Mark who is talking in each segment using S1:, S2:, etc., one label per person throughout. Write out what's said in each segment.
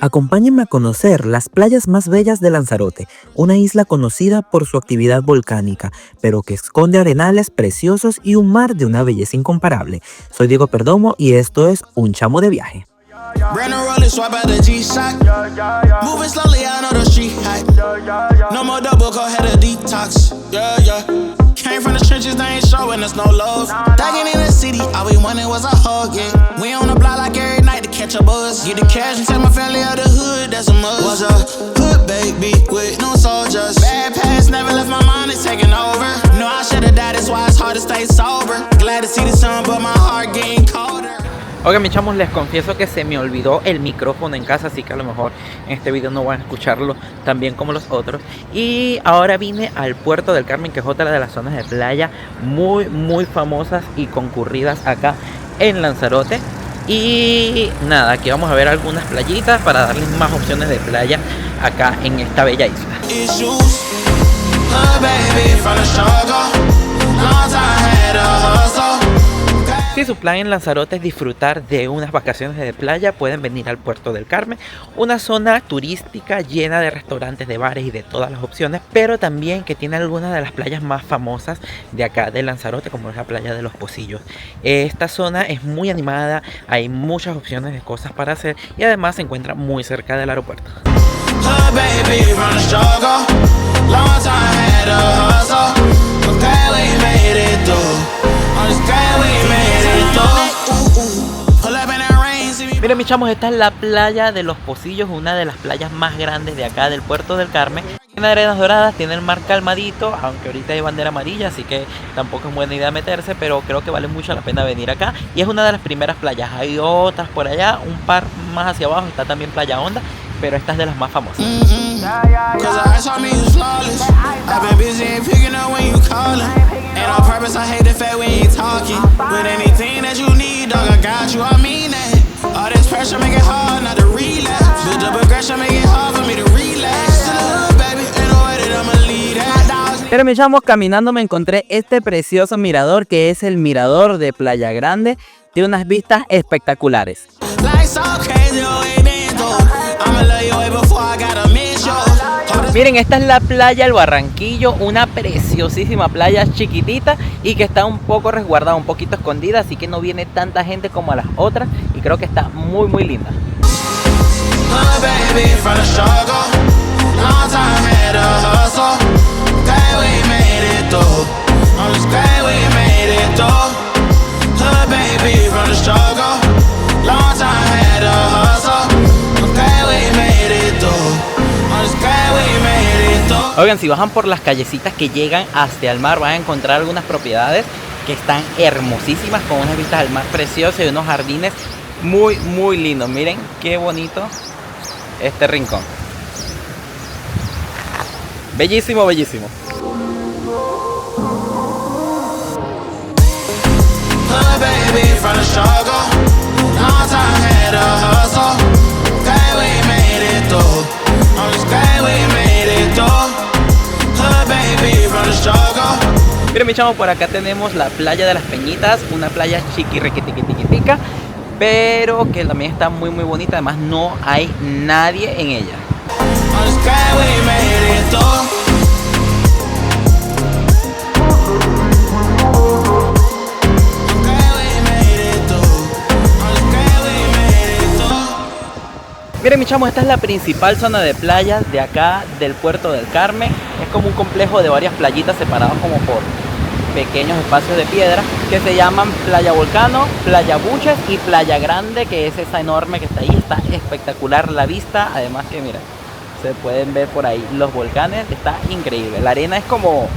S1: Acompáñenme a conocer las playas más bellas de Lanzarote, una isla conocida por su actividad volcánica, pero que esconde arenales preciosos y un mar de una belleza incomparable. Soy Diego Perdomo y esto es Un Chamo de Viaje.
S2: Came from the trenches, they ain't showing us no love. Thugging in the city, all we wanted was a hug, yeah. We on the block like every night to catch a buzz. Get the cash and take my family out the hood, that's a must. Was a hood baby with no soldiers. Bad past never left my mind, it's taking over. No, I should've died, that's why it's hard to stay sober. Glad to see the sun, but my heart getting colder.
S3: Oigan, mis chamos, les confieso que se me olvidó el micrófono en casa, así que a lo mejor en este video no van a escucharlo tan bien como los otros. Y ahora vine al Puerto del Carmen, que es otra de las zonas de playa muy famosas y concurridas acá en Lanzarote. Y nada, aquí vamos a ver algunas playitas para darles más opciones de playa acá en esta bella isla. Si su plan en Lanzarote es disfrutar de unas vacaciones de playa, pueden venir al Puerto del Carmen, una zona turística llena de restaurantes, de bares y de todas las opciones, pero también que tiene algunas de las playas más famosas de acá de Lanzarote, como es la playa de los Pocillos. Esta zona es muy animada, hay muchas opciones de cosas para hacer y además se encuentra muy cerca del aeropuerto. Miren, mis chamos, esta es la playa de los Pocillos, una de las playas más grandes de acá del Puerto del Carmen. Tiene arenas doradas, tiene el mar calmadito, aunque ahorita hay bandera amarilla, así que tampoco es buena idea meterse, pero creo que vale mucho la pena venir acá. Y es una de las primeras playas, hay otras por allá, un par más hacia abajo, está también Playa Honda, pero esta es de las más famosas. Pero mis chamos, caminando me encontré este precioso mirador, que es el mirador de Playa Grande. Tiene unas vistas espectaculares. Miren, esta es la playa El Barranquillo, una preciosísima playa chiquitita y que está un poco resguardada, un poquito escondida, así que no viene tanta gente como a las otras y creo que está muy linda. Oigan, si bajan por las callecitas que llegan hacia el mar, van a encontrar algunas propiedades que están hermosísimas, con unas vistas al mar preciosas y unos jardines muy lindos. Miren qué bonito este rincón. Bellísimo. Miren, mi chamo, por acá tenemos la playa de las Peñitas, una playa chiquitica, pero que también está muy bonita. Además no hay nadie en ella. Miren, mi chamo, esta es la principal zona de playas de acá del Puerto del Carmen. Es como un complejo de varias playitas separadas como por pequeños espacios de piedra que se llaman Playa Volcano, Playa Buches y Playa Grande, que es esa enorme que está ahí. Está espectacular la vista, además que mira, se pueden ver por ahí los volcanes, está increíble. La arena es como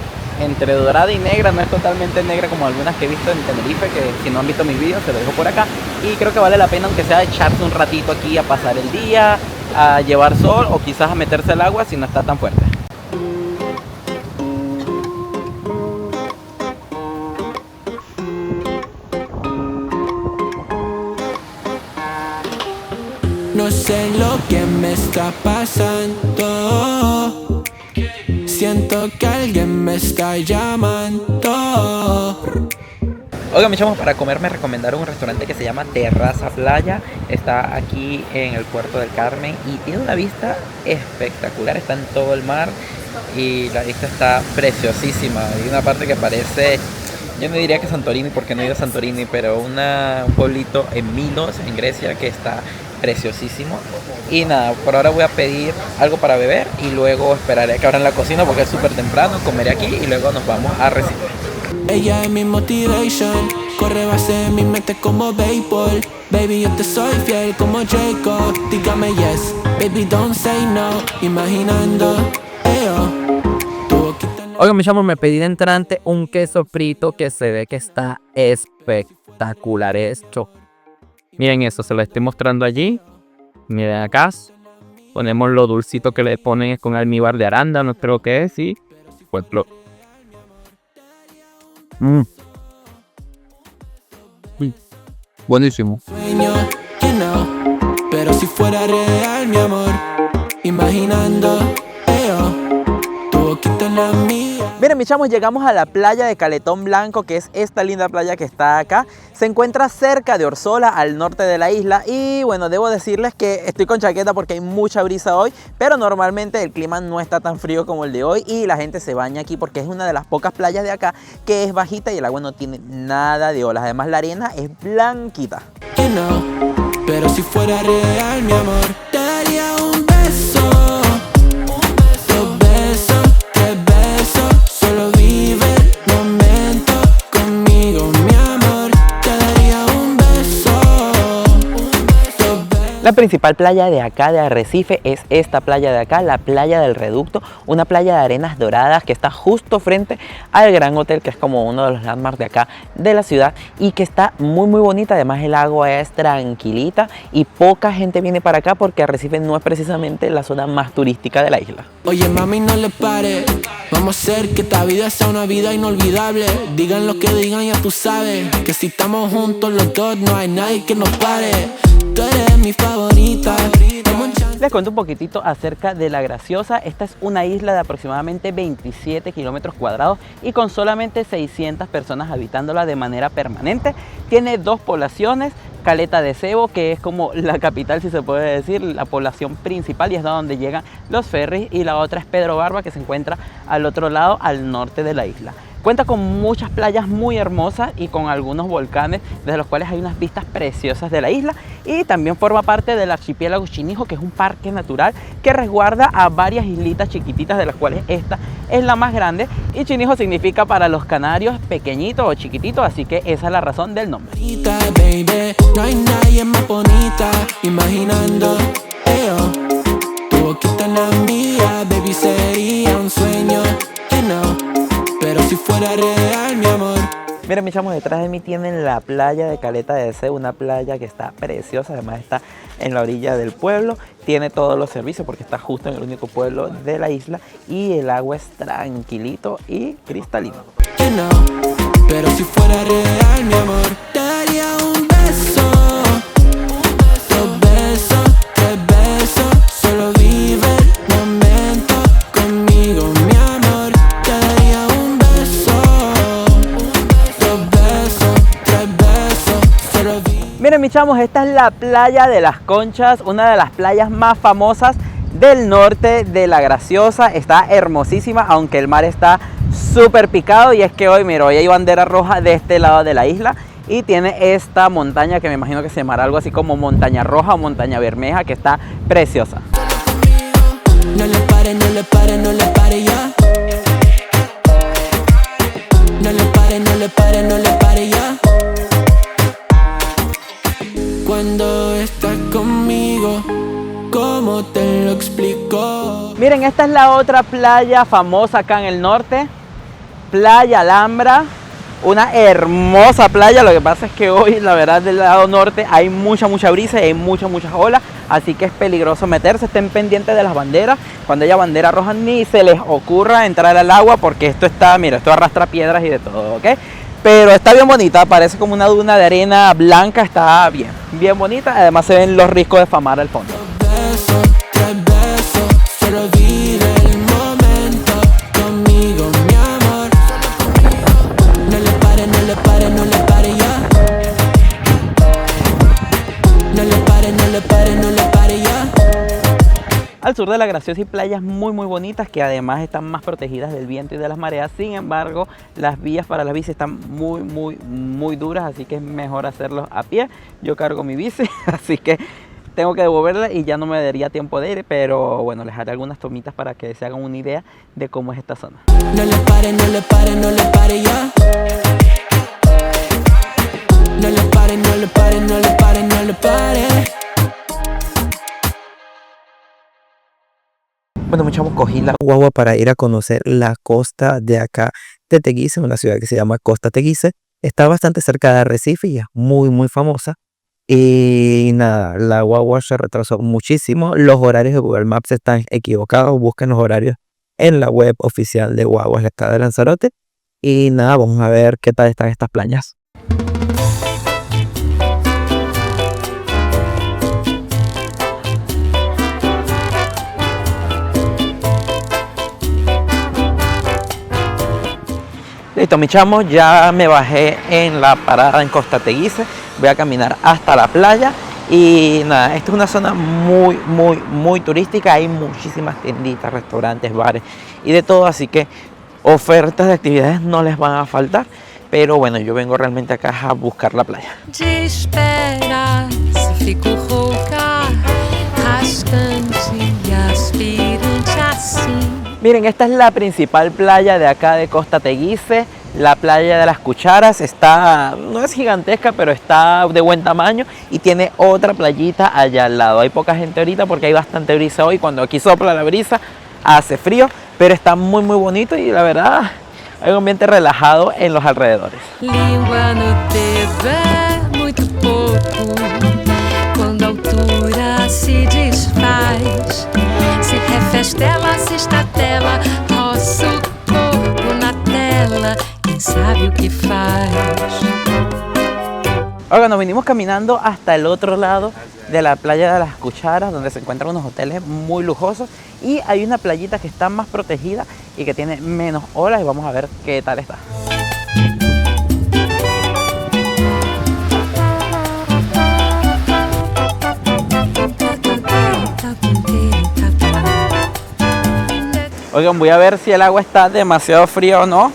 S3: entre dorada y negra, no es totalmente negra como algunas que he visto en Tenerife, que si no han visto mis vídeos se los dejo por acá. Y creo que vale la pena, aunque sea echarse un ratito aquí a pasar el día, a llevar sol o quizás a meterse al agua si no está tan fuerte.
S4: No sé lo que me está pasando. Siento que alguien me está llamando.
S3: Oigan, mis chamos, para comer me recomendaron un restaurante que se llama Terraza Playa. Está aquí en el Puerto del Carmen y tiene una vista espectacular. Está en todo el mar y la vista está preciosísima. Hay una parte que parece, yo no diría que Santorini porque no he ido a Santorini, pero un pueblito en Milos, en Grecia, que está preciosísimo. Y nada, por ahora voy a pedir algo para beber y luego esperaré a que abran la cocina porque es súper temprano. Comeré aquí y luego nos vamos a recibir.
S4: Ella es mi motivation, corre base en mi mente como béisbol. Baby, yo te soy fiel como Jacob. Dígame yes, baby, don't say no. Imaginando, tu boquita en la...
S3: Oigan, mis chamos, me pedí de entrante un queso frito que se ve que está espectacular hecho. Miren eso, se lo estoy mostrando allí. Miren acá. Ponemos lo dulcito que le ponen con almíbar de arándano, creo que es, y pues lo... Buenísimo.
S4: Sueño, you know, pero si fuera real, mi amor. Imaginando, tu boquita en la mía.
S3: Miren, mis chamos, llegamos a la playa de Caletón Blanco, que es esta linda playa que está acá. Se encuentra cerca de Orsola, al norte de la isla. Y bueno, debo decirles que estoy con chaqueta porque hay mucha brisa hoy, pero normalmente el clima no está tan frío como el de hoy y la gente se baña aquí porque es una de las pocas playas de acá que es bajita y el agua no tiene nada de olas. Además, la arena es blanquita.
S4: You know, pero si fuera real, mi amor, te daría un beso. Dos besos, tres besos. Solo vive el momento conmigo, mi amor. Te daría un beso. Dos besos.
S3: La principal playa de acá de Arrecife es esta playa de acá, la playa del Reducto, una playa de arenas doradas que está justo frente al Gran Hotel, que es como uno de los landmarks de acá de la ciudad y que está muy bonita. Además, el agua es tranquilita y poca gente viene para acá porque Arrecife no es precisamente la zona más turística de la isla.
S4: Oye, mami, no le pares. Vamos a hacer que esta vida sea una vida inolvidable. Digan lo que digan, ya tú sabes que si estamos juntos los dos no hay nadie que nos pare. Tú eres mi favorita.
S3: Les cuento un poquitito acerca de La Graciosa. Esta es una isla de aproximadamente 27 kilómetros cuadrados y con solamente 600 personas habitándola de manera permanente. Tiene dos poblaciones, Caleta de Cebo, que es como la capital, si se puede decir, la población principal y es de donde llegan los ferries, y la otra es Pedro Barba, que se encuentra al otro lado, al norte de la isla. Cuenta con muchas playas muy hermosas y con algunos volcanes, desde los cuales hay unas vistas preciosas de la isla, y también forma parte del archipiélago Chinijo, que es un parque natural que resguarda a varias islitas chiquititas, de las cuales esta es la más grande, y Chinijo significa para los canarios pequeñito o chiquitito, así que esa es la razón del nombre.
S4: Baby, no hay nadie más bonita. Imaginando, tu boquita en la mía, baby, sería un sueño, you know, pero si fuera real, mi amor.
S3: Miren, mis chamos, detrás de mí tienen la playa de Caleta de Cebo, una playa que está preciosa, además está en la orilla del pueblo, tiene todos los servicios porque está justo en el único pueblo de la isla y el agua es tranquilito y cristalino.
S4: You know, pero si fuera real, mi amor, te daría un beso. Dos besos, tres besos. Solo vive el momento conmigo, mi amor. Te daría un beso. Dos besos, tres besos. Solo vive.
S3: Miren, mis chamos, esta es la playa de Las Conchas, una de las playas más famosas del norte de La Graciosa. Está hermosísima, aunque el mar está súper picado, y es que hoy, mira, hoy hay bandera roja de este lado de la isla y tiene esta montaña que me imagino que se llamará algo así como Montaña Roja o Montaña Bermeja, que está preciosa.
S4: No le pare, no le pare, no le pare ya. No le pare, no le pare, no le pare ya. Cuando estás conmigo, ¿cómo te lo explico?
S3: Miren, esta es la otra playa famosa acá en el norte, Playa Alhambra, una hermosa playa. Lo que pasa es que hoy, la verdad, del lado norte hay mucha brisa y hay muchas olas, así que es peligroso meterse. Estén pendientes de las banderas. Cuando haya bandera roja, ni se les ocurra entrar al agua porque esto está, mira, esto arrastra piedras y de todo, ¿ok? Pero está bien bonita, parece como una duna de arena blanca, está bien bonita. Además se ven los riscos de Famara al fondo.
S4: Beso, tres besos, solo vive el momento conmigo, mi amor. No le pare, no le pare, no le pare
S3: al sur de La Graciosa hay playas muy bonitas que además están más protegidas del viento y de las mareas. Sin embargo, las vías para la bici están muy duras, así que es mejor hacerlo a pie. Yo cargo mi bici, así que tengo que devolverla y ya no me daría tiempo de ir, pero bueno, les haré algunas tomitas para que se hagan una idea de cómo es esta zona.
S4: No le pare, no le pare, no le pare ya. No le pare, no le pare, no le pare, no le pare.
S1: Bueno, muchachos, cogí la guagua para ir a conocer la costa de acá de Teguise, una ciudad que se llama Costa Teguise. Está bastante cerca de Arrecife y es muy famosa. Y nada, la guagua se retrasó muchísimo. Los horarios de Google Maps están equivocados. Busquen los horarios en la web oficial de Guaguas del Estado de Lanzarote. Y nada, vamos a ver qué tal están estas playas.
S3: Listo, mis chamos, ya me bajé en la parada en Costa Teguise. Voy a caminar hasta la playa. Y nada, esta es una zona muy turística. Hay muchísimas tienditas, restaurantes, bares y de todo. Así que ofertas de actividades no les van a faltar. Pero bueno, yo vengo realmente acá a buscar la playa.
S5: De espera, se fico rouca, rascante e aspirante assim.
S3: Miren, esta es la principal playa de acá de Costa Teguise, la playa de las Cucharas. No es gigantesca, pero está de buen tamaño y tiene otra playita allá al lado. Hay poca gente ahorita porque hay bastante brisa hoy. Cuando aquí sopla la brisa hace frío, pero está muy bonito y la verdad hay un ambiente relajado en los alrededores.
S5: Língua no dedo é muito pouco, quando a altura se desfaz. Se refestela, se estatela, roça o corpo na tela, quem sabe o que faz.
S3: Ahora nos venimos caminando hasta el otro lado de la playa de las Cucharas, donde se encuentran unos hoteles muy lujosos y hay una playita que está más protegida y que tiene menos olas y vamos a ver qué tal está. Oigan, voy a ver si el agua está demasiado fría o no.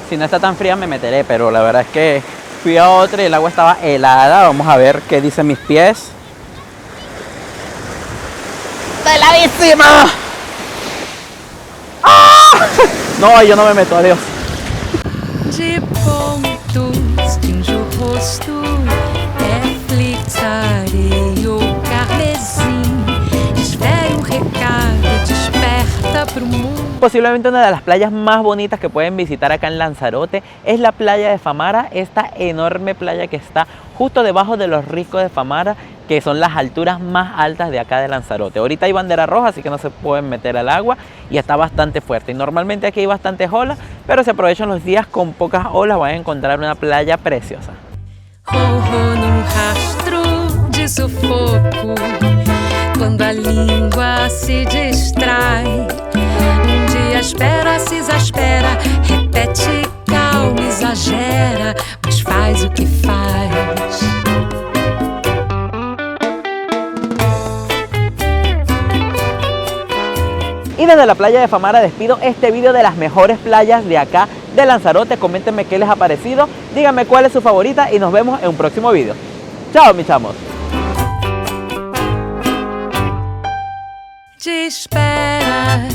S3: Si no está tan fría me meteré, pero la verdad es que fui a otra y el agua estaba helada. Vamos a ver qué dicen mis pies. ¡Está heladísima! ¡Ah! No, yo no me meto, adiós.
S5: De pontos tinge o rosto, é flitareio carmesim, espere recado, desperta pro mundo.
S3: Posiblemente una de las playas más bonitas que pueden visitar acá en Lanzarote es la playa de Famara, esta enorme playa que está justo debajo de los Riscos de Famara, que son las alturas más altas de acá de Lanzarote. Ahorita hay bandera roja, así que no se pueden meter al agua y está bastante fuerte. Y normalmente aquí hay bastantes olas, pero se aprovechan los días con pocas olas, van a encontrar una playa preciosa.
S5: Ronro num rastro de sufoco, quando a língua se distrai. Dia espera, se exaspera, repete, calma, exagera, mas faz o que faz.
S3: Y desde la playa de Famara despido este video de las mejores playas de acá de Lanzarote. Coméntenme qué les ha parecido, díganme cuál es su favorita y nos vemos en un próximo video. Chao, mis chamos.
S5: Te esperas